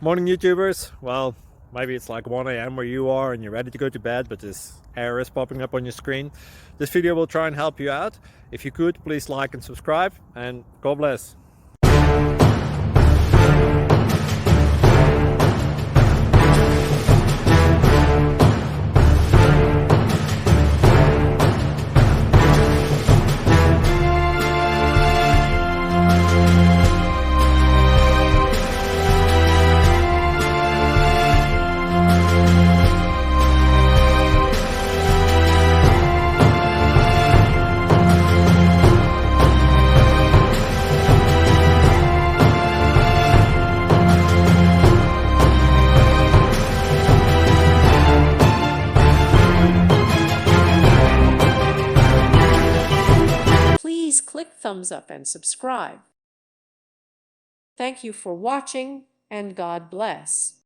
Morning YouTubers. Well, maybe it's like 1 a.m. where you are and you're ready to go to bed, but this error is popping up on your screen. This video will try and help you out. If you could, please like and subscribe, and God bless. Please click thumbs up and subscribe. Thank you for watching, and God bless.